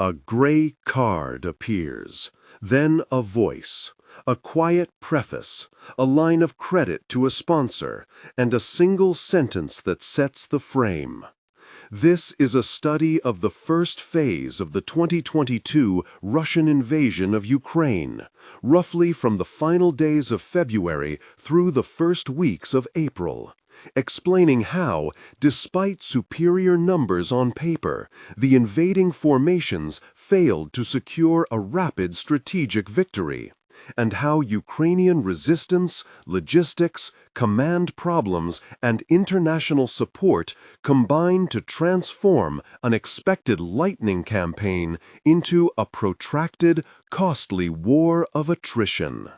A gray card appears, then a voice, a quiet preface, a line of credit to a sponsor, and a single sentence that sets the frame. This is a study of the first phase of the 2022 Russian invasion of Ukraine, roughly from the final days of February through the first weeks of April, explaining how, despite superior numbers on paper, the invading formations failed to secure a rapid strategic victory, and how Ukrainian resistance, logistics, command problems, and international support combined to transform an expected lightning campaign into a protracted, costly war of attrition.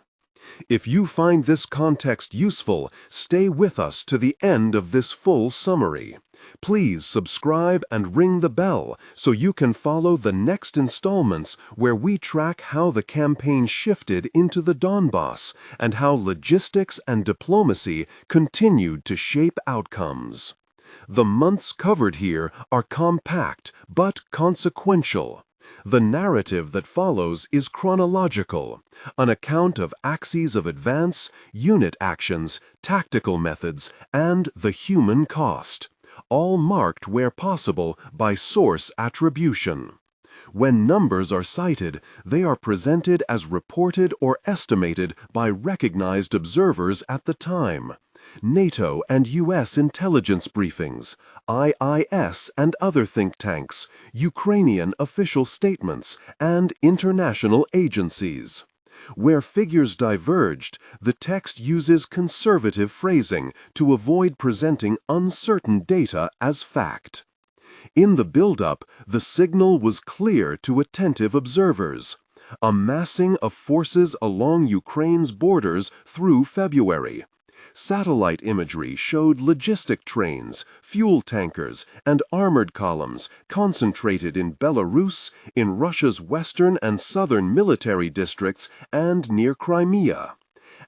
If you find this context useful, stay with us to the end of this full summary. Please subscribe and ring the bell so you can follow the next installments where we track how the campaign shifted into the Donbass and how logistics and diplomacy continued to shape outcomes. The months covered here are compact but consequential. The narrative that follows is chronological, an account of axes of advance, unit actions, tactical methods, and the human cost, all marked where possible by source attribution. When numbers are cited, they are presented as reported or estimated by recognized observers at the time. NATO and U.S. intelligence briefings, IIS and other think tanks, Ukrainian official statements, and international agencies. Where figures diverged, the text uses conservative phrasing to avoid presenting uncertain data as fact. In the build-up, the signal was clear to attentive observers: a massing of forces along Ukraine's borders through February. Satellite imagery showed logistic trains, fuel tankers, and armored columns concentrated in Belarus, in Russia's western and southern military districts, and near Crimea.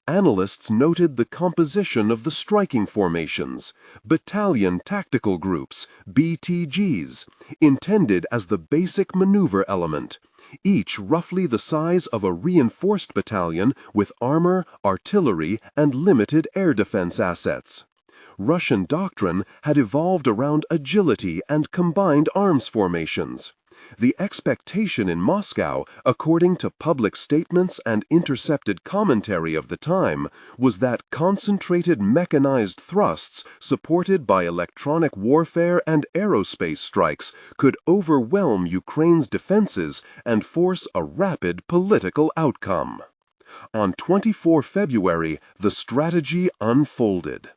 Analysts noted the composition of the striking formations, battalion tactical groups, BTGs, intended as the basic maneuver element, each roughly the size of a reinforced battalion with armor, artillery, and limited air defense assets. Russian doctrine had evolved around agility and combined arms formations. The expectation in Moscow, according to public statements and intercepted commentary of the time, was that concentrated mechanized thrusts supported by electronic warfare and aerospace strikes could overwhelm Ukraine's defenses and force a rapid political outcome. On 24 February, the strategy unfolded.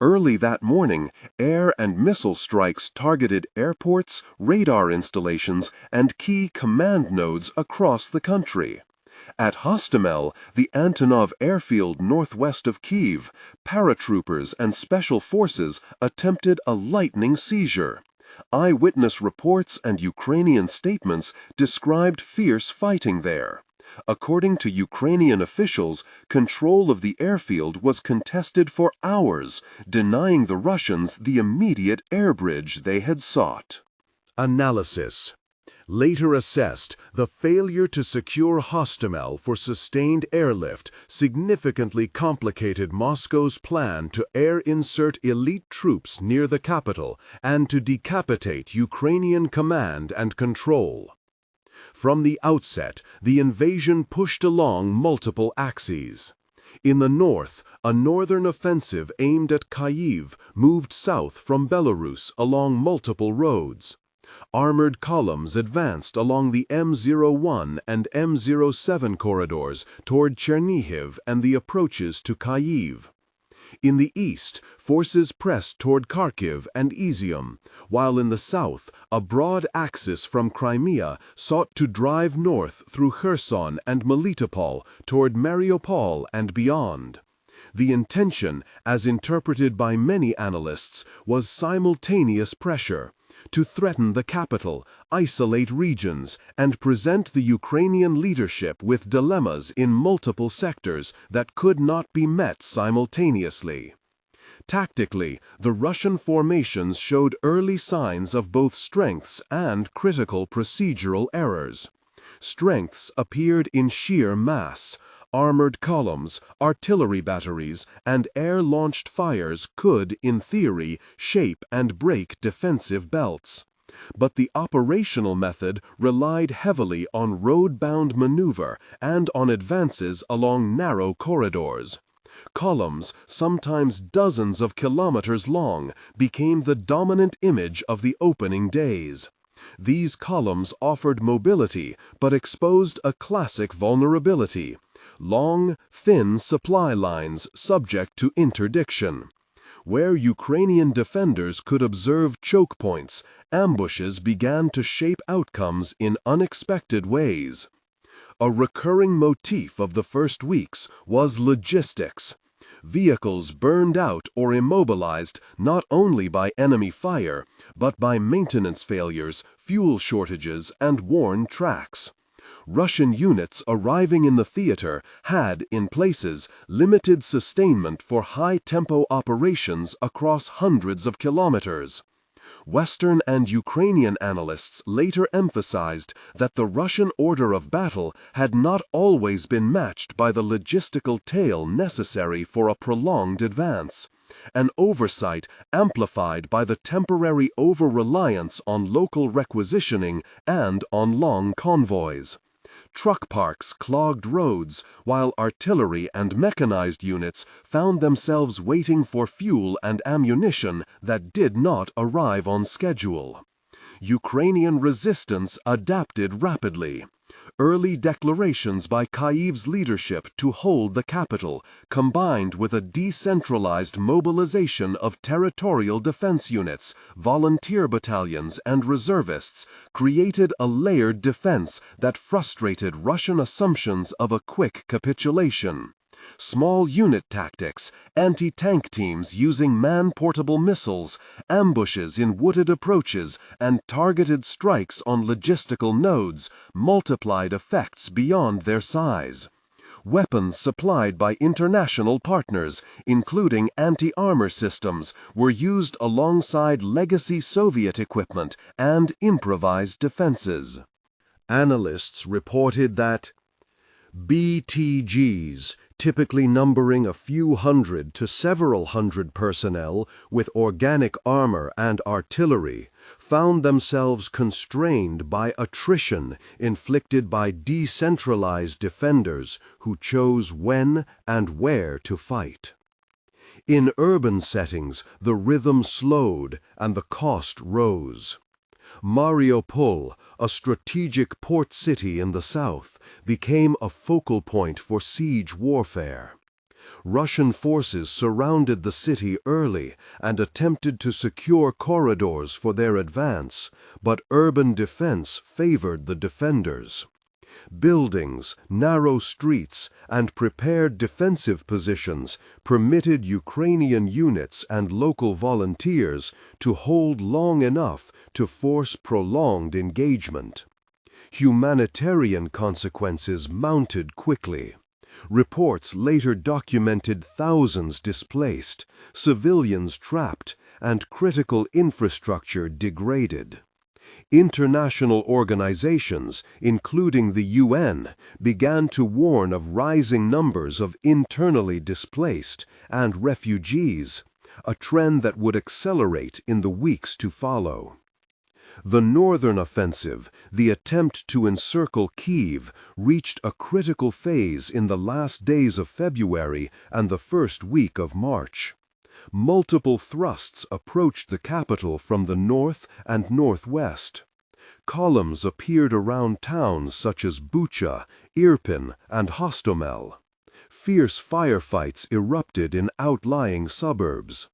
Early that morning, air and missile strikes targeted airports, radar installations, and key command nodes across the country. At Hostomel, the Antonov airfield northwest of Kyiv, paratroopers and special forces attempted a lightning seizure. Eyewitness reports and Ukrainian statements described fierce fighting there. According to Ukrainian officials, control of the airfield was contested for hours, denying the Russians the immediate air bridge they had sought. Analysis. Later assessed, the failure to secure Hostomel for sustained airlift significantly complicated Moscow's plan to air-insert elite troops near the capital and to decapitate Ukrainian command and control. From the outset, the invasion pushed along multiple axes. In the north, a northern offensive aimed at Kyiv moved south from Belarus along multiple roads. Armored columns advanced along the M01 and M07 corridors toward Chernihiv and the approaches to Kyiv. In the east, forces pressed toward Kharkiv and Izium, while in the south, a broad axis from Crimea sought to drive north through Kherson and Melitopol toward Mariupol and beyond. The intention, as interpreted by many analysts, was simultaneous pressure to threaten the capital, isolate regions, and present the Ukrainian leadership with dilemmas in multiple sectors that could not be met simultaneously. Tactically, the Russian formations showed early signs of both strengths and critical procedural errors. Strengths appeared in sheer mass. Armored columns, artillery batteries, and air-launched fires could, in theory, shape and break defensive belts. But the operational method relied heavily on road-bound maneuver and on advances along narrow corridors. Columns, sometimes dozens of kilometers long, became the dominant image of the opening days. These columns offered mobility but exposed a classic vulnerability: long, thin supply lines subject to interdiction. Where Ukrainian defenders could observe choke points, ambushes began to shape outcomes in unexpected ways. A recurring motif of the first weeks was logistics. Vehicles burned out or immobilized not only by enemy fire, but by maintenance failures, fuel shortages, and worn tracks. Russian units arriving in the theater had, in places, limited sustainment for high-tempo operations across hundreds of kilometers. Western and Ukrainian analysts later emphasized that the Russian order of battle had not always been matched by the logistical tail necessary for a prolonged advance, an oversight amplified by the temporary over-reliance on local requisitioning and on long convoys. Truck parks clogged roads, while artillery and mechanized units found themselves waiting for fuel and ammunition that did not arrive on schedule. Ukrainian resistance adapted rapidly. Early declarations by Kyiv's leadership to hold the capital, combined with a decentralized mobilization of territorial defense units, volunteer battalions, and reservists, created a layered defense that frustrated Russian assumptions of a quick capitulation. Small unit tactics, anti-tank teams using man-portable missiles, ambushes in wooded approaches, and targeted strikes on logistical nodes multiplied effects beyond their size. Weapons supplied by international partners, including anti-armor systems, were used alongside legacy Soviet equipment and improvised defenses. Analysts reported that BTGs, typically numbering a few hundred to several hundred personnel with organic armor and artillery, found themselves constrained by attrition inflicted by decentralized defenders who chose when and where to fight. In urban settings, the rhythm slowed and the cost rose. Mariupol, a strategic port city in the south, became a focal point for siege warfare. Russian forces surrounded the city early and attempted to secure corridors for their advance, but urban defense favored the defenders. Buildings, narrow streets, and prepared defensive positions permitted Ukrainian units and local volunteers to hold long enough to force prolonged engagement. Humanitarian consequences mounted quickly. Reports later documented thousands displaced, civilians trapped, and critical infrastructure degraded. International organizations, including the UN, began to warn of rising numbers of internally displaced and refugees, a trend that would accelerate in the weeks to follow. The northern offensive, the attempt to encircle Kyiv, reached a critical phase in the last days of February and the first week of March. Multiple thrusts approached the capital from the north and northwest. Columns appeared around towns such as Bucha, Irpin, and Hostomel. Fierce firefights erupted in outlying suburbs.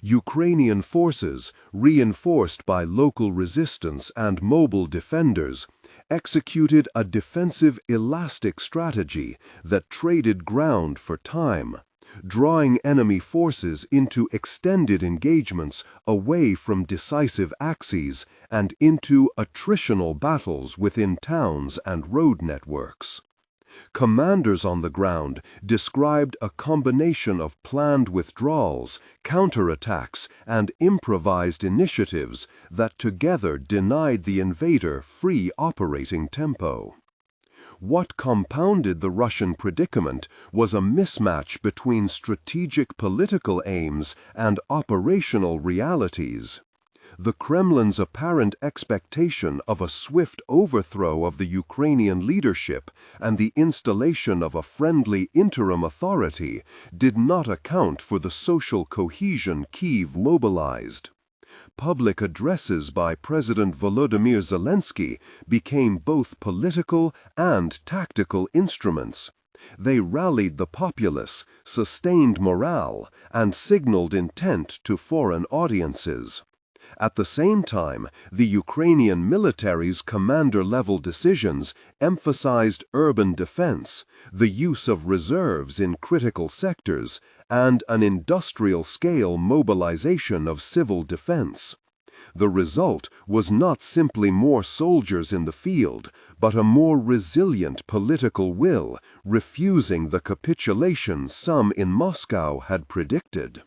Ukrainian forces, reinforced by local resistance and mobile defenders, executed a defensive elastic strategy that traded ground for time, drawing enemy forces into extended engagements away from decisive axes and into attritional battles within towns and road networks. Commanders on the ground described a combination of planned withdrawals, counterattacks, and improvised initiatives that together denied the invader free operating tempo. What compounded the Russian predicament was a mismatch between strategic political aims and operational realities. The Kremlin's apparent expectation of a swift overthrow of the Ukrainian leadership and the installation of a friendly interim authority did not account for the social cohesion Kyiv mobilized. Public addresses by President Volodymyr Zelensky became both political and tactical instruments. They rallied the populace, sustained morale, and signaled intent to foreign audiences. At the same time, the Ukrainian military's commander-level decisions emphasized urban defense, the use of reserves in critical sectors, and an industrial-scale mobilization of civil defense. The result was not simply more soldiers in the field, but a more resilient political will, refusing the capitulation some in Moscow had predicted.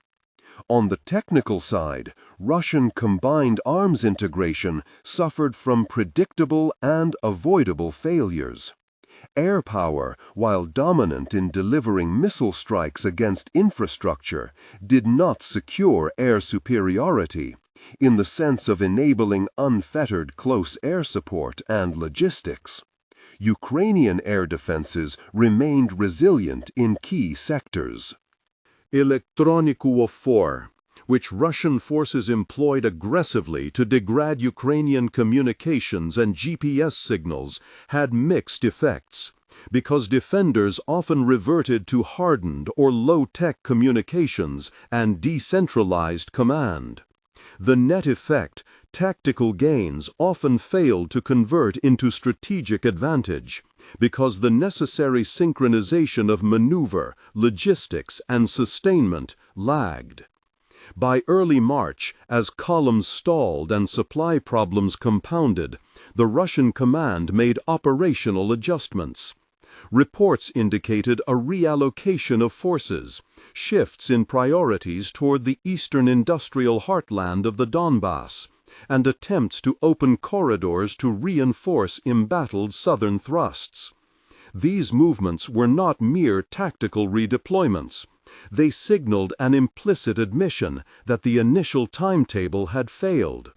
On the technical side, Russian combined arms integration suffered from predictable and avoidable failures. Air power, while dominant in delivering missile strikes against infrastructure, did not secure air superiority, in the sense of enabling unfettered close air support and logistics. Ukrainian air defenses remained resilient in key sectors. Electronic warfare, which Russian forces employed aggressively to degrade Ukrainian communications and GPS signals, had mixed effects, because defenders often reverted to hardened or low-tech communications and decentralized command. The net effect, tactical gains, often failed to convert into strategic advantage, because the necessary synchronization of maneuver, logistics, and sustainment lagged. By early March, as columns stalled and supply problems compounded, the Russian command made operational adjustments. Reports indicated a reallocation of forces, shifts in priorities toward the eastern industrial heartland of the Donbass, and attempts to open corridors to reinforce embattled southern thrusts. These movements were not mere tactical redeployments. They signaled an implicit admission that the initial timetable had failed.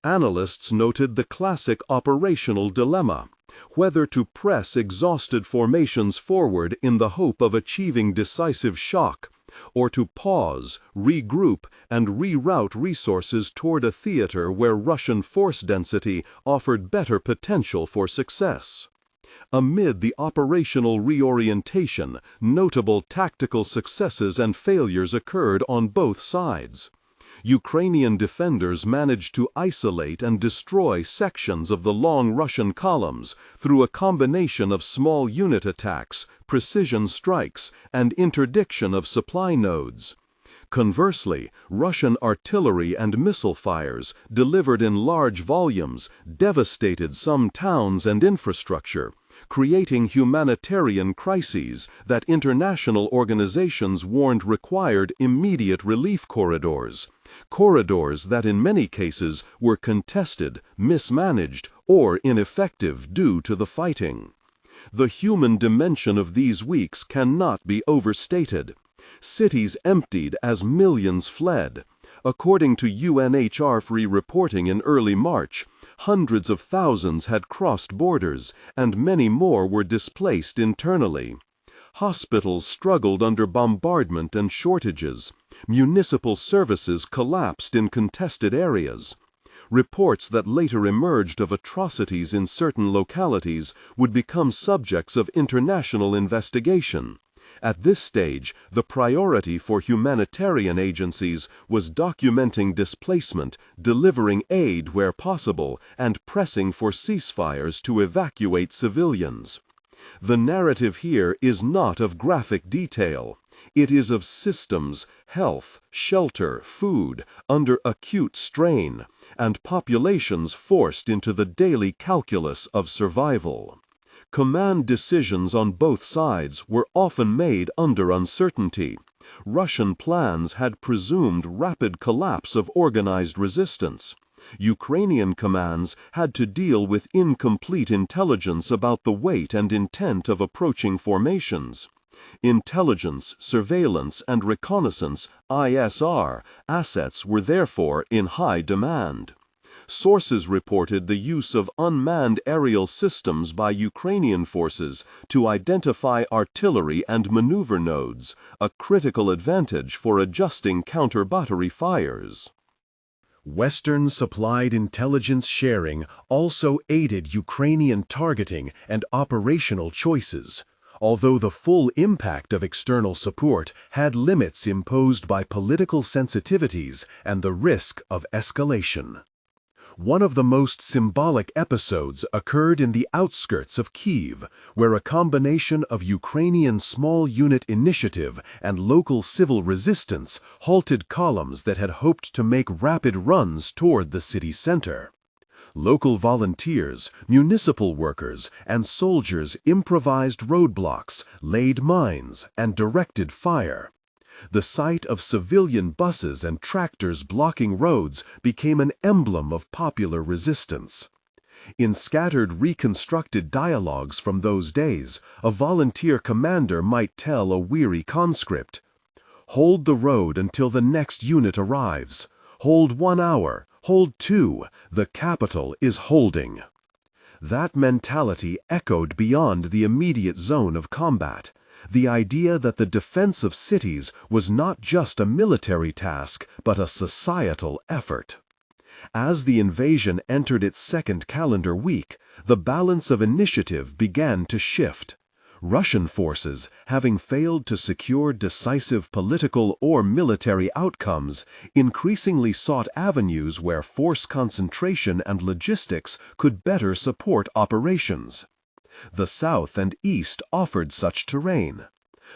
Analysts noted the classic operational dilemma: whether to press exhausted formations forward in the hope of achieving decisive shock, or to pause, regroup, and reroute resources toward a theater where Russian force density offered better potential for success. Amid the operational reorientation, notable tactical successes and failures occurred on both sides. Ukrainian defenders managed to isolate and destroy sections of the long Russian columns through a combination of small unit attacks, precision strikes, and interdiction of supply nodes. Conversely, Russian artillery and missile fires, delivered in large volumes, devastated some towns and infrastructure, creating humanitarian crises that international organizations warned required immediate relief corridors that in many cases were contested, mismanaged, or ineffective due to the fighting. The human dimension of these weeks cannot be overstated. Cities emptied as millions fled. According to UNHRF reporting in early March, hundreds of thousands had crossed borders, and many more were displaced internally. Hospitals struggled under bombardment and shortages. Municipal services collapsed in contested areas. Reports that later emerged of atrocities in certain localities would become subjects of international investigation. At this stage, the priority for humanitarian agencies was documenting displacement, delivering aid where possible, and pressing for ceasefires to evacuate civilians. The narrative here is not of graphic detail. It is of systems, health, shelter, food, under acute strain, and populations forced into the daily calculus of survival. Command decisions on both sides were often made under uncertainty. Russian plans had presumed rapid collapse of organized resistance. Ukrainian commands had to deal with incomplete intelligence about the weight and intent of approaching formations. Intelligence, surveillance, and reconnaissance (ISR) assets were therefore in high demand. Sources reported the use of unmanned aerial systems by Ukrainian forces to identify artillery and maneuver nodes, a critical advantage for adjusting counter-battery fires. Western-supplied intelligence sharing also aided Ukrainian targeting and operational choices, although the full impact of external support had limits imposed by political sensitivities and the risk of escalation. One of the most symbolic episodes occurred in the outskirts of Kyiv, where a combination of Ukrainian small unit initiative and local civil resistance halted columns that had hoped to make rapid runs toward the city center. Local volunteers, municipal workers, and soldiers improvised roadblocks, laid mines, and directed fire. The sight of civilian buses and tractors blocking roads became an emblem of popular resistance. In scattered reconstructed dialogues from those days, a volunteer commander might tell a weary conscript, "Hold the road until the next unit arrives. Hold 1 hour, hold 2, the capital is holding." That mentality echoed beyond the immediate zone of combat. The idea that the defense of cities was not just a military task, but a societal effort. As the invasion entered its second calendar week, the balance of initiative began to shift. Russian forces, having failed to secure decisive political or military outcomes, increasingly sought avenues where force concentration and logistics could better support operations. The south and east offered such terrain.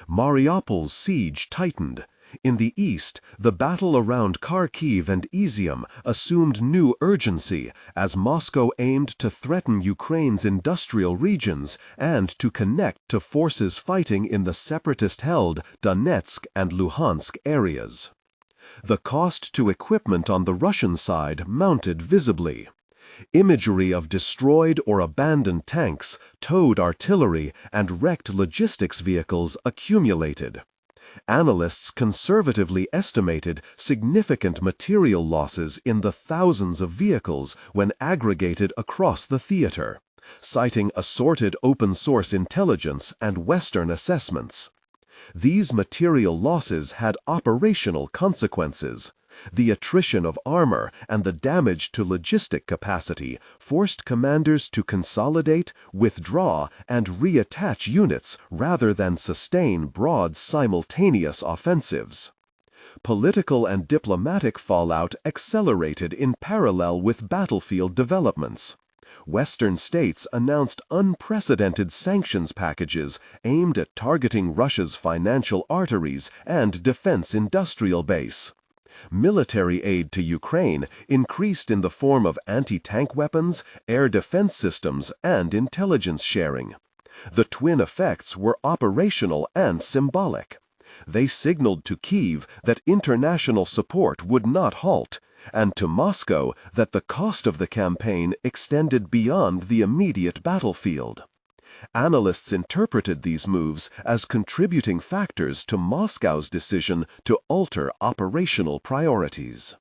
Mariupol's siege tightened. In the east, the battle around Kharkiv and Izium assumed new urgency as Moscow aimed to threaten Ukraine's industrial regions and to connect to forces fighting in the separatist-held Donetsk and Luhansk areas. The cost to equipment on the Russian side mounted visibly. Imagery of destroyed or abandoned tanks, towed artillery, and wrecked logistics vehicles accumulated. Analysts conservatively estimated significant material losses in the thousands of vehicles when aggregated across the theater, citing assorted open-source intelligence and Western assessments. These material losses had operational consequences. The attrition of armor and the damage to logistic capacity forced commanders to consolidate, withdraw, and reattach units rather than sustain broad simultaneous offensives. Political and diplomatic fallout accelerated in parallel with battlefield developments. Western states announced unprecedented sanctions packages aimed at targeting Russia's financial arteries and defense industrial base. Military aid to Ukraine increased in the form of anti-tank weapons, air defense systems, and intelligence sharing. The twin effects were operational and symbolic. They signaled to Kyiv that international support would not halt, and to Moscow that the cost of the campaign extended beyond the immediate battlefield. Analysts interpreted these moves as contributing factors to Moscow's decision to alter operational priorities.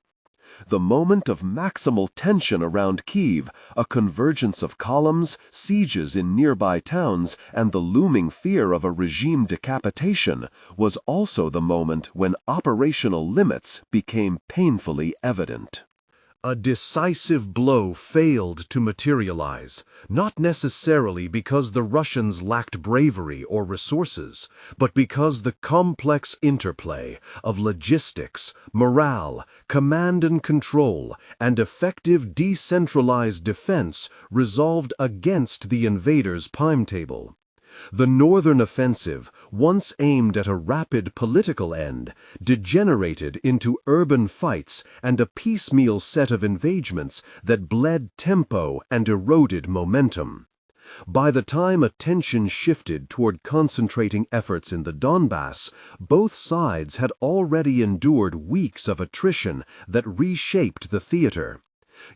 The moment of maximal tension around Kyiv, a convergence of columns, sieges in nearby towns, and the looming fear of a regime decapitation, was also the moment when operational limits became painfully evident. A decisive blow failed to materialize, not necessarily because the Russians lacked bravery or resources, but because the complex interplay of logistics, morale, command and control, and effective decentralized defense resolved against the invaders' timetable. The Northern Offensive, once aimed at a rapid political end, degenerated into urban fights and a piecemeal set of engagements that bled tempo and eroded momentum. By the time attention shifted toward concentrating efforts in the Donbass, both sides had already endured weeks of attrition that reshaped the theater.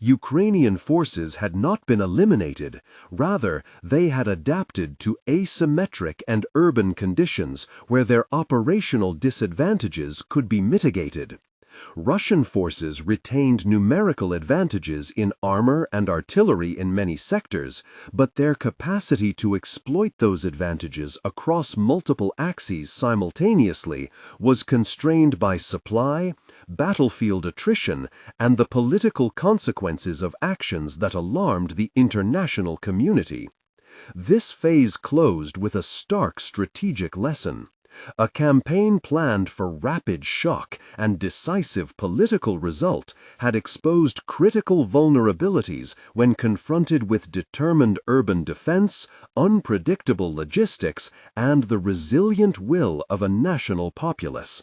Ukrainian forces had not been eliminated, rather they had adapted to asymmetric and urban conditions where their operational disadvantages could be mitigated. Russian forces retained numerical advantages in armor and artillery in many sectors, but their capacity to exploit those advantages across multiple axes simultaneously was constrained by supply, battlefield attrition, and the political consequences of actions that alarmed the international community. This phase closed with a stark strategic lesson. A campaign planned for rapid shock and decisive political result had exposed critical vulnerabilities when confronted with determined urban defense, unpredictable logistics, and the resilient will of a national populace.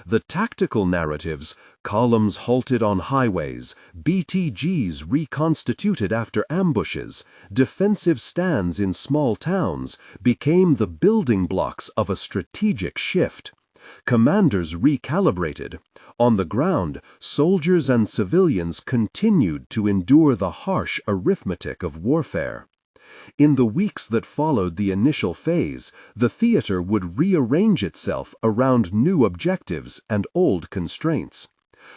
The tactical narratives, columns halted on highways, BTGs reconstituted after ambushes, defensive stands in small towns, became the building blocks of a strategic shift. Commanders recalibrated. On the ground, soldiers and civilians continued to endure the harsh arithmetic of warfare. In the weeks that followed the initial phase, the theater would rearrange itself around new objectives and old constraints.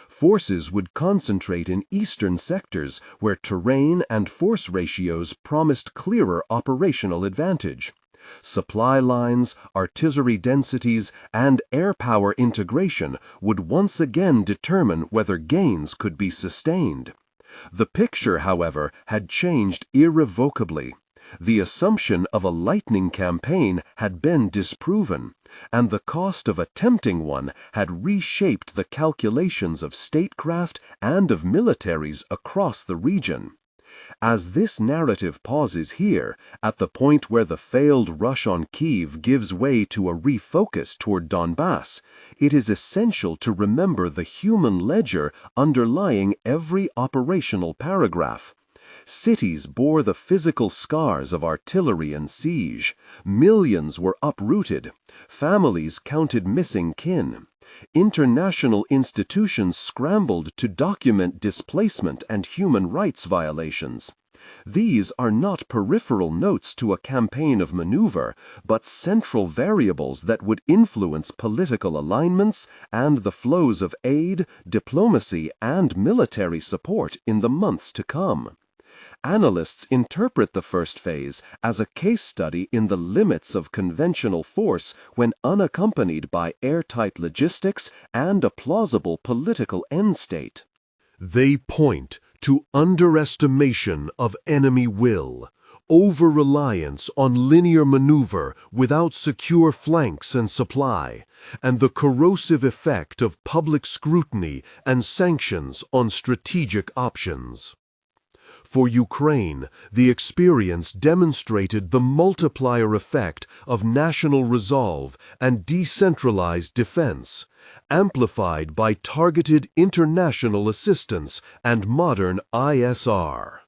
Forces would concentrate in eastern sectors where terrain and force ratios promised clearer operational advantage. Supply lines, artillery densities, and air power integration would once again determine whether gains could be sustained. The picture, however, had changed irrevocably. The assumption of a lightning campaign had been disproven, and the cost of attempting one had reshaped the calculations of statecraft and of militaries across the region. As this narrative pauses here, at the point where the failed rush on Kyiv gives way to a refocus toward Donbass, it is essential to remember the human ledger underlying every operational paragraph. Cities bore the physical scars of artillery and siege. Millions were uprooted. Families counted missing kin. International institutions scrambled to document displacement and human rights violations. These are not peripheral notes to a campaign of maneuver, but central variables that would influence political alignments and the flows of aid, diplomacy, and military support in the months to come. Analysts interpret the first phase as a case study in the limits of conventional force when unaccompanied by airtight logistics and a plausible political end state. They point to underestimation of enemy will, over-reliance on linear maneuver without secure flanks and supply, and the corrosive effect of public scrutiny and sanctions on strategic options. For Ukraine, the experience demonstrated the multiplier effect of national resolve and decentralized defense, amplified by targeted international assistance and modern ISR.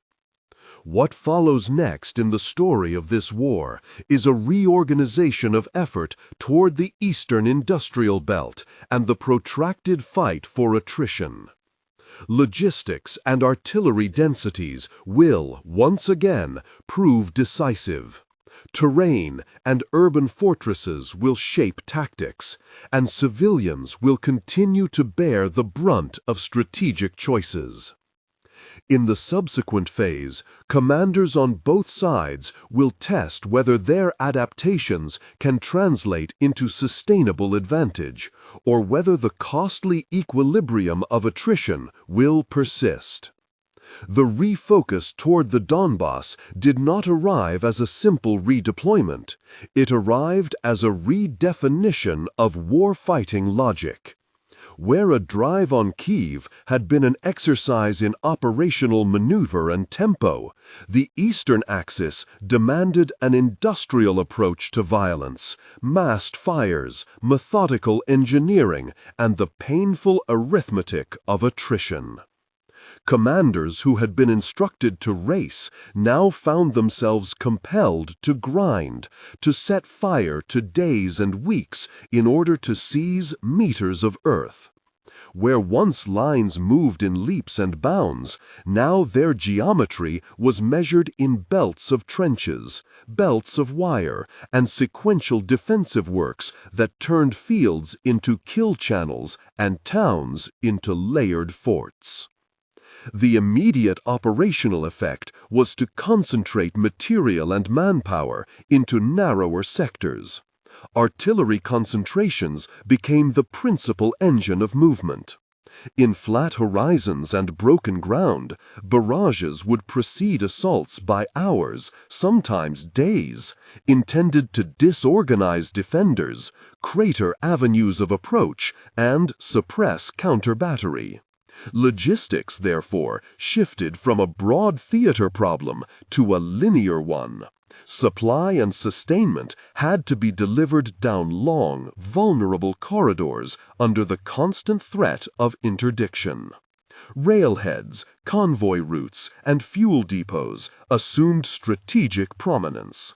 What follows next in the story of this war is a reorganization of effort toward the Eastern Industrial Belt and the protracted fight for attrition. Logistics and artillery densities will, once again, prove decisive. Terrain and urban fortresses will shape tactics, and civilians will continue to bear the brunt of strategic choices. In the subsequent phase, commanders on both sides will test whether their adaptations can translate into sustainable advantage, or whether the costly equilibrium of attrition will persist. The refocus toward the Donbass did not arrive as a simple redeployment. It arrived as a redefinition of war-fighting logic. Where a drive on Kyiv had been an exercise in operational maneuver and tempo, the Eastern Axis demanded an industrial approach to violence, massed fires, methodical engineering, and the painful arithmetic of attrition. Commanders who had been instructed to race now found themselves compelled to grind, to set fire to days and weeks in order to seize meters of earth. Where once lines moved in leaps and bounds, now their geometry was measured in belts of trenches, belts of wire, and sequential defensive works that turned fields into kill channels and towns into layered forts. The immediate operational effect was to concentrate material and manpower into narrower sectors. Artillery concentrations became the principal engine of movement. In flat horizons and broken ground, barrages would precede assaults by hours, sometimes days, intended to disorganize defenders, crater avenues of approach, and suppress counter-battery. Logistics, therefore, shifted from a broad theater problem to a linear one. Supply and sustainment had to be delivered down long, vulnerable corridors under the constant threat of interdiction. Railheads, convoy routes, and fuel depots assumed strategic prominence.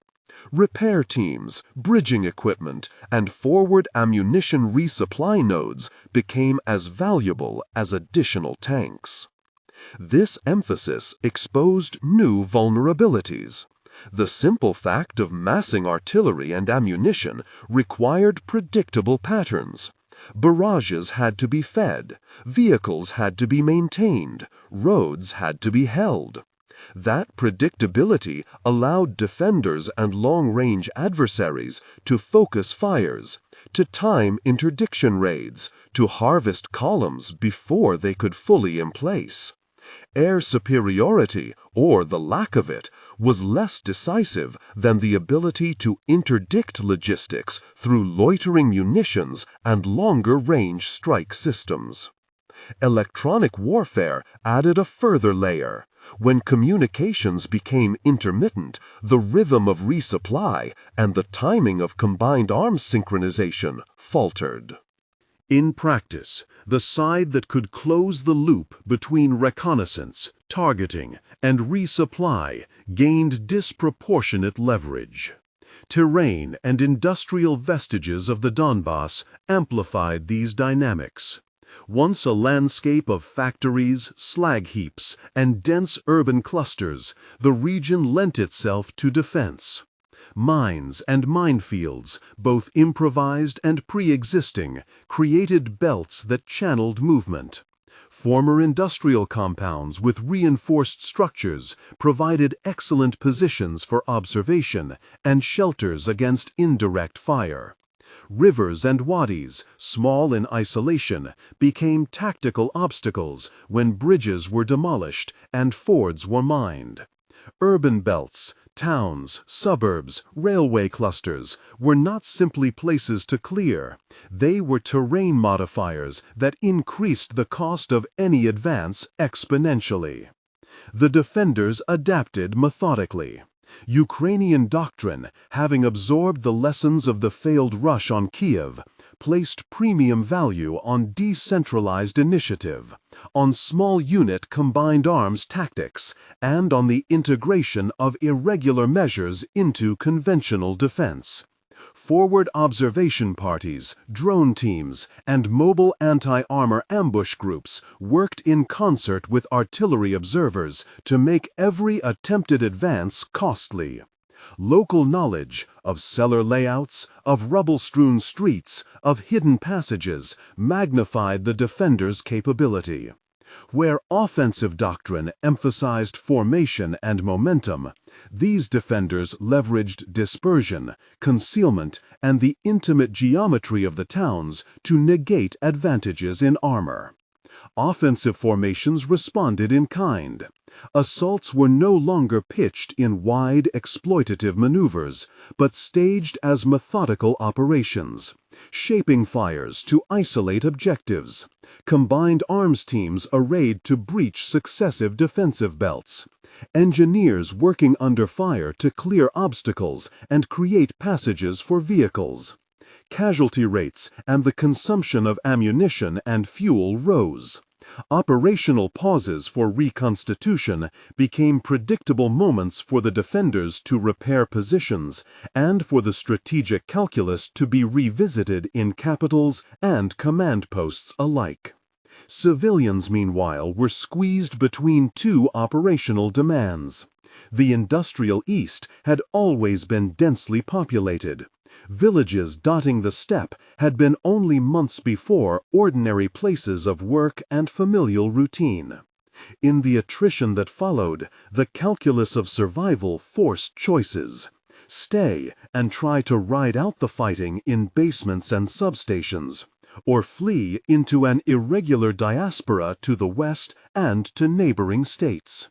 Repair teams, bridging equipment, and forward ammunition resupply nodes became as valuable as additional tanks. This emphasis exposed new vulnerabilities. The simple fact of massing artillery and ammunition required predictable patterns. Barrages had to be fed, vehicles had to be maintained, roads had to be held. That predictability allowed defenders and long-range adversaries to focus fires, to time interdiction raids, to harvest columns before they could fully emplace. Air superiority, or the lack of it, was less decisive than the ability to interdict logistics through loitering munitions and longer-range strike systems. Electronic warfare added a further layer. When communications became intermittent, the rhythm of resupply and the timing of combined arms synchronization faltered. In practice, the side that could close the loop between reconnaissance, targeting, and resupply gained disproportionate leverage. Terrain and industrial vestiges of the Donbass amplified these dynamics. Once a landscape of factories, slag heaps, and dense urban clusters, the region lent itself to defense. Mines and minefields, both improvised and pre-existing, created belts that channeled movement. Former industrial compounds with reinforced structures provided excellent positions for observation and shelters against indirect fire. Rivers and wadis, small in isolation, became tactical obstacles when bridges were demolished and fords were mined. Urban belts, towns, suburbs, railway clusters were not simply places to clear. They were terrain modifiers that increased the cost of any advance exponentially. The defenders adapted methodically. Ukrainian doctrine, having absorbed the lessons of the failed rush on Kiev, placed premium value on decentralized initiative, on small unit combined arms tactics, and on the integration of irregular measures into conventional defense. Forward observation parties, drone teams, and mobile anti-armor ambush groups worked in concert with artillery observers to make every attempted advance costly. Local knowledge of cellar layouts, of rubble-strewn streets, of hidden passages magnified the defender's capability. Where offensive doctrine emphasized formation and momentum, these defenders leveraged dispersion, concealment, and the intimate geometry of the towns to negate advantages in armor. Offensive formations responded in kind. Assaults were no longer pitched in wide, exploitative maneuvers, but staged as methodical operations, shaping fires to isolate objectives, combined arms teams arrayed to breach successive defensive belts, engineers working under fire to clear obstacles and create passages for vehicles. Casualty rates and the consumption of ammunition and fuel rose. Operational pauses for reconstitution became predictable moments for the defenders to repair positions and for the strategic calculus to be revisited in capitals and command posts alike. Civilians, meanwhile, were squeezed between two operational demands. The industrial East had always been densely populated. Villages dotting the steppe had been only months before ordinary places of work and familial routine. In the attrition that followed, the calculus of survival forced choices. Stay and try to ride out the fighting in basements and substations, or flee into an irregular diaspora to the west and to neighboring states.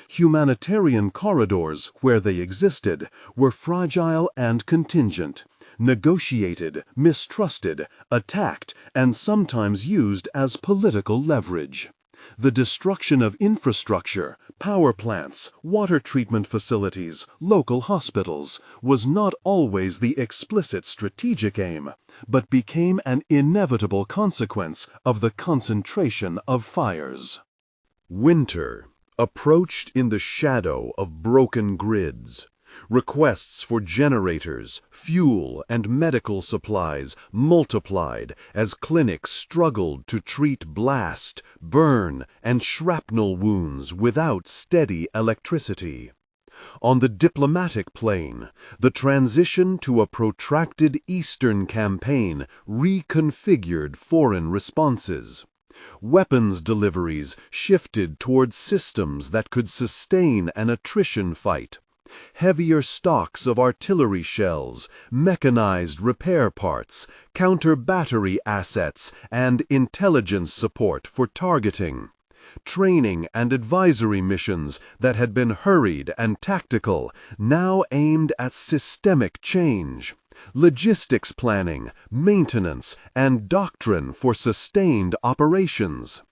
Humanitarian corridors, where they existed, were fragile and contingent, negotiated, mistrusted, attacked, and sometimes used as political leverage. The destruction of infrastructure, power plants, water treatment facilities, local hospitals, was not always the explicit strategic aim, but became an inevitable consequence of the concentration of fires. Winter approached in the shadow of broken grids. Requests for generators, fuel, and medical supplies multiplied as clinics struggled to treat blast, burn, and shrapnel wounds without steady electricity. On the diplomatic plane, the transition to a protracted Eastern campaign reconfigured foreign responses. Weapons deliveries shifted towards systems that could sustain an attrition fight. Heavier stocks of artillery shells, mechanized repair parts, counter-battery assets, and intelligence support for targeting. Training and advisory missions that had been hurried and tactical now aimed at systemic change. Logistics planning, maintenance, and doctrine for sustained operations.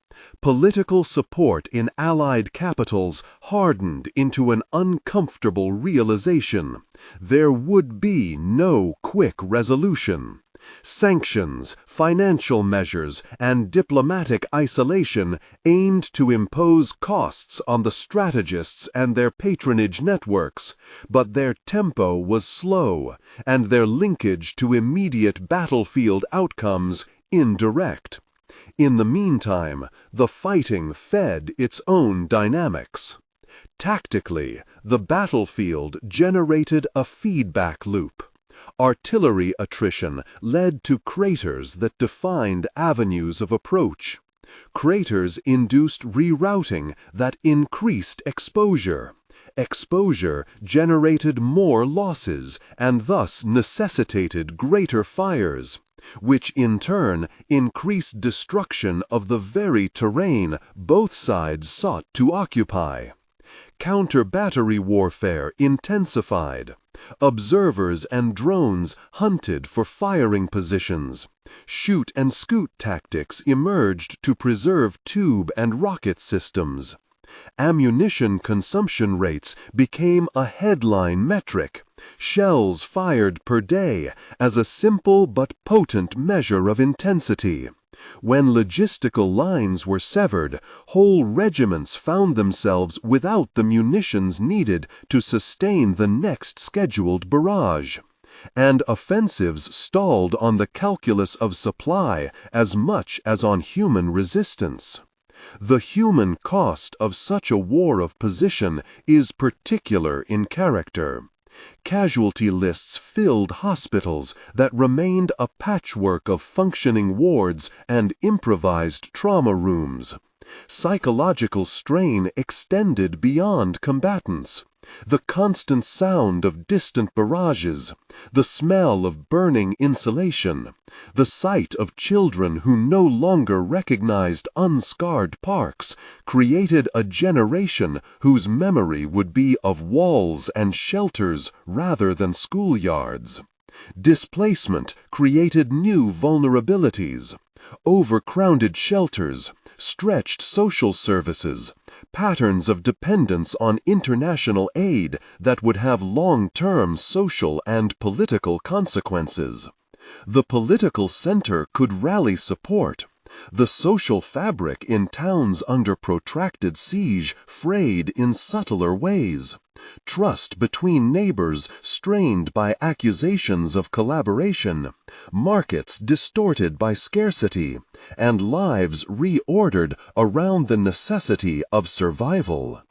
Political support in Allied capitals hardened into an uncomfortable realization: there would be no quick resolution. Sanctions, financial measures, and diplomatic isolation aimed to impose costs on the strategists and their patronage networks, but their tempo was slow, and their linkage to immediate battlefield outcomes indirect. In the meantime, the fighting fed its own dynamics. Tactically, the battlefield generated a feedback loop. Artillery attrition led to craters that defined avenues of approach. Craters induced rerouting that increased exposure. Exposure generated more losses and thus necessitated greater fires, which in turn increased destruction of the very terrain both sides sought to occupy. Counter-battery warfare intensified. Observers and drones hunted for firing positions. Shoot-and-scoot tactics emerged to preserve tube and rocket systems. Ammunition consumption rates became a headline metric. Shells fired per day as a simple but potent measure of intensity. When logistical lines were severed, whole regiments found themselves without the munitions needed to sustain the next scheduled barrage. And offensives stalled on the calculus of supply as much as on human resistance. The human cost of such a war of position is particular in character. Casualty lists filled hospitals that remained a patchwork of functioning wards and improvised trauma rooms. Psychological strain extended beyond combatants. The constant sound of distant barrages, the smell of burning insulation, the sight of children who no longer recognized unscarred parks created a generation whose memory would be of walls and shelters rather than schoolyards. Displacement created new vulnerabilities. Overcrowded shelters, stretched social services, patterns of dependence on international aid that would have long-term social and political consequences. The political center could rally support. The social fabric in towns under protracted siege frayed in subtler ways. Trust between neighbors strained by accusations of collaboration, markets distorted by scarcity, and lives reordered around the necessity of survival.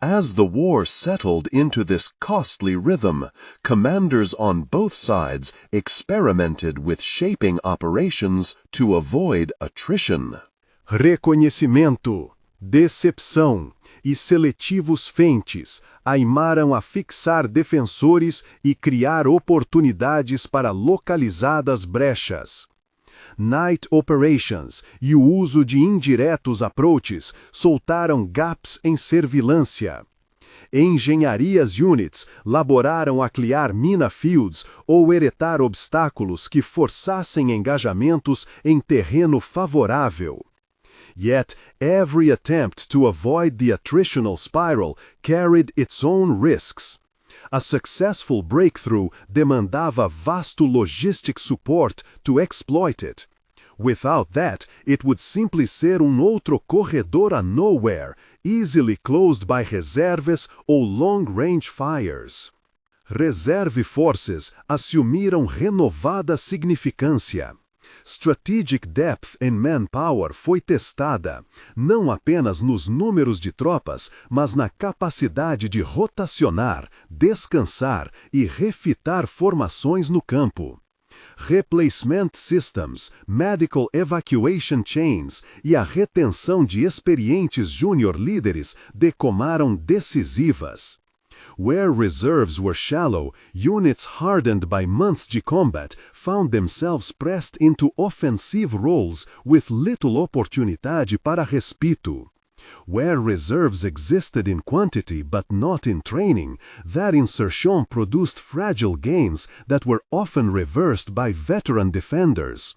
As the war settled into this costly rhythm, commanders on both sides experimented with shaping operations to avoid attrition. Reconhecimento, decepção e seletivos feintes aimaram a fixar defensores e criar oportunidades para localizadas brechas. Night operations e o uso de indiretos approaches soltaram gaps em servilância. Engenharias units laboraram a clear mina fields ou eretar obstáculos que forçassem engajamentos em terreno favorável. Yet, every attempt to avoid the attritional spiral carried its own risks. A successful breakthrough demandava vasto logistic support to exploit it. Without that, it would simply ser outro corredor a nowhere, easily closed by reserves ou long-range fires. Reserve forces assumiram renovada significância. Strategic depth in manpower foi testada, não apenas nos números de tropas, mas na capacidade de rotacionar, descansar e refitar formações no campo. Replacement systems, medical evacuation chains e a retenção de experientes júnior líderes decomaram decisivas. Where reserves were shallow, units hardened by months de combat found themselves pressed into offensive roles with little oportunidade para respito. Where reserves existed in quantity but not in training, that insertion produced fragile gains that were often reversed by veteran defenders.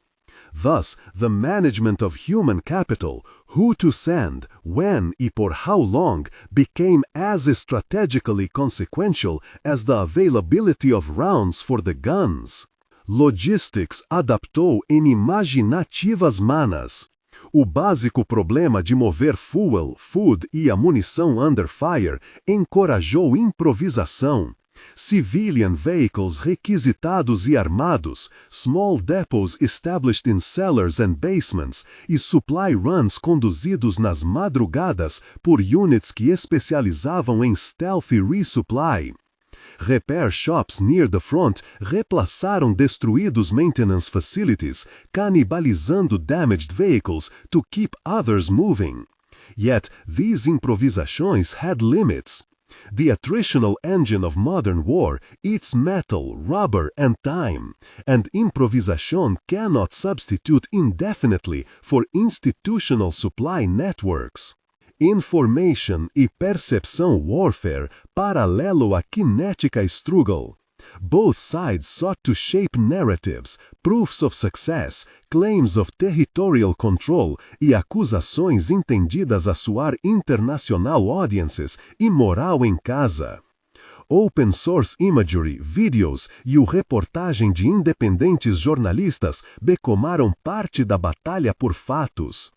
Thus, the management of human capital, who to send, when e por how long, became as strategically consequential as the availability of rounds for the guns. Logistics adaptou em imaginativas manas. O básico problema de mover fuel, food e a munição under fire encorajou improvisação. Civilian vehicles requisitados e armados, small depots established in cellars and basements e supply runs conduzidos nas madrugadas por units que especializavam em stealthy resupply. Repair shops near the front replaçaram destruídos maintenance facilities, canibalizando damaged vehicles to keep others moving. Yet, these improvisações had limits. The attritional engine of modern war eats metal, rubber, and time, and improvisation cannot substitute indefinitely for institutional supply networks. Information e percepção warfare paralelo à kinetica struggle. Both sides sought to shape narratives, proofs of success, claims of territorial control e acusações entendidas a soar internacional audiences e moral em casa. Open source imagery, vídeos e o reportagem de independentes jornalistas becomaram parte da batalha por fatos.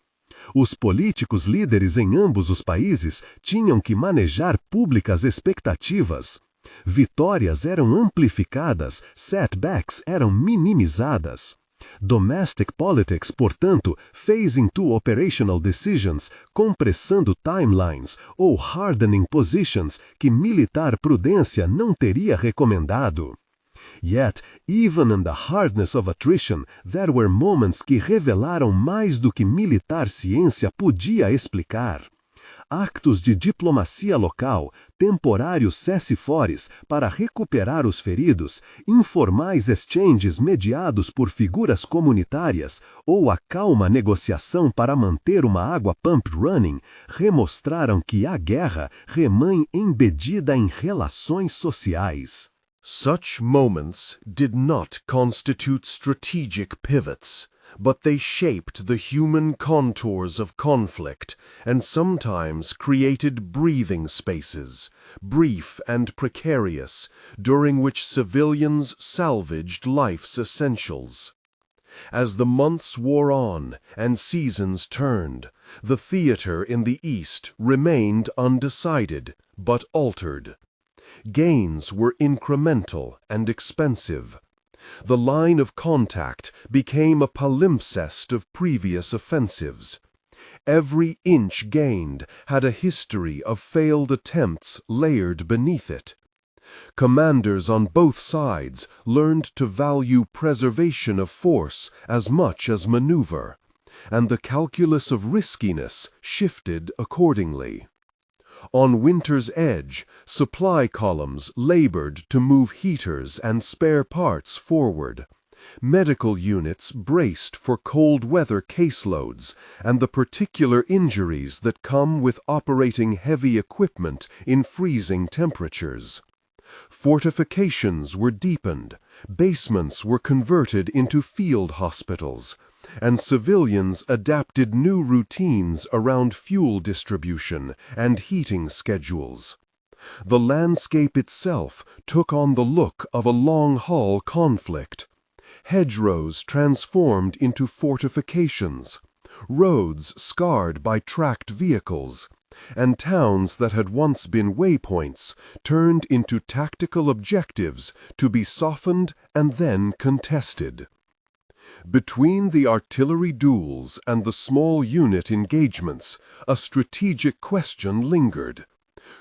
Os políticos líderes em ambos os países tinham que manejar públicas expectativas. Vitórias eram amplificadas, setbacks eram minimizadas. Domestic politics, portanto, phase into operational decisions, compressando timelines ou hardening positions que militar prudência não teria recomendado. Yet, even in the hardness of attrition, there were moments que revelaram mais do que militar ciência podia explicar. Actos de diplomacia local, temporários cessifores para recuperar os feridos, informais exchanges mediados por figuras comunitárias ou a calma negociação para manter uma água pump running, remostraram que a guerra remãe embedida em relações sociais. Such moments did not constitute strategic pivots, but they shaped the human contours of conflict and sometimes created breathing spaces, brief and precarious, during which civilians salvaged life's essentials. As the months wore on and seasons turned, the theater in the East remained undecided, but altered. Gains were incremental and expensive. The line of contact became a palimpsest of previous offensives. Every inch gained had a history of failed attempts layered beneath it. Commanders on both sides learned to value preservation of force as much as maneuver, and the calculus of riskiness shifted accordingly. On winter's edge, supply columns labored to move heaters and spare parts forward. Medical units braced for cold weather caseloads and the particular injuries that come with operating heavy equipment in freezing temperatures. Fortifications were deepened, basements were converted into field hospitals, and civilians adapted new routines around fuel distribution and heating schedules. The landscape itself took on the look of a long-haul conflict. Hedgerows transformed into fortifications, roads scarred by tracked vehicles, and towns that had once been waypoints turned into tactical objectives to be softened and then contested. Between the artillery duels and the small unit engagements, a strategic question lingered.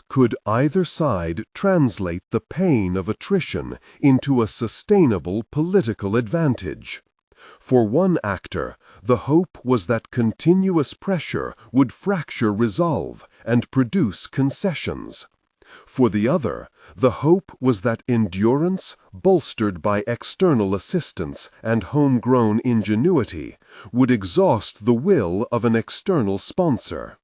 Could either side translate the pain of attrition into a sustainable political advantage? For one actor, the hope was that continuous pressure would fracture resolve and produce concessions. For the other, the hope was that endurance, bolstered by external assistance and homegrown ingenuity, would exhaust the will of an external sponsor.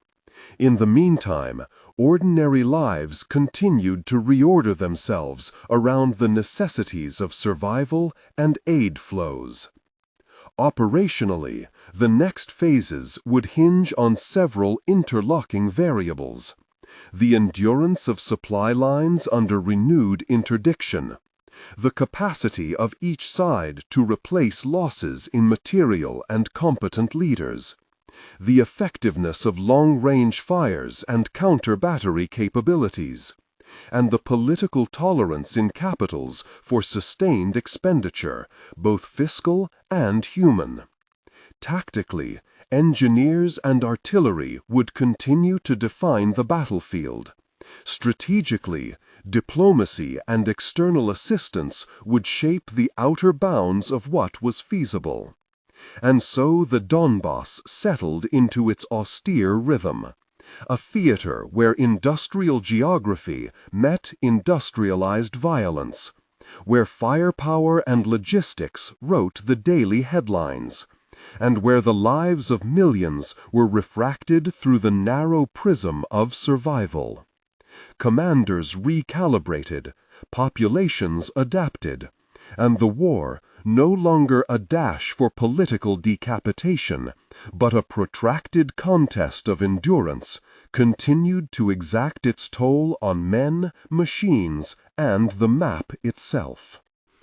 In the meantime, ordinary lives continued to reorder themselves around the necessities of survival and aid flows. Operationally, the next phases would hinge on several interlocking variables: the endurance of supply lines under renewed interdiction, the capacity of each side to replace losses in material and competent leaders, the effectiveness of long-range fires and counter-battery capabilities, and the political tolerance in capitals for sustained expenditure, both fiscal and human. Tactically, engineers and artillery would continue to define the battlefield. Strategically, diplomacy and external assistance would shape the outer bounds of what was feasible. And so the Donbass settled into its austere rhythm, a theater where industrial geography met industrialized violence, where firepower and logistics wrote the daily headlines, and where the lives of millions were refracted through the narrow prism of survival. Commanders recalibrated, populations adapted, and the war, no longer a dash for political decapitation, but a protracted contest of endurance, continued to exact its toll on men, machines, and the map itself.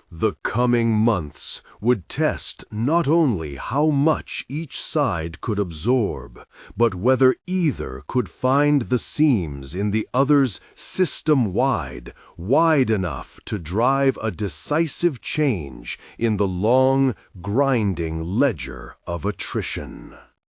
The coming months would test not only how much each side could absorb, but whether either could find the seams in the other's system-wide, wide enough to drive a decisive change in the long, grinding ledger of attrition.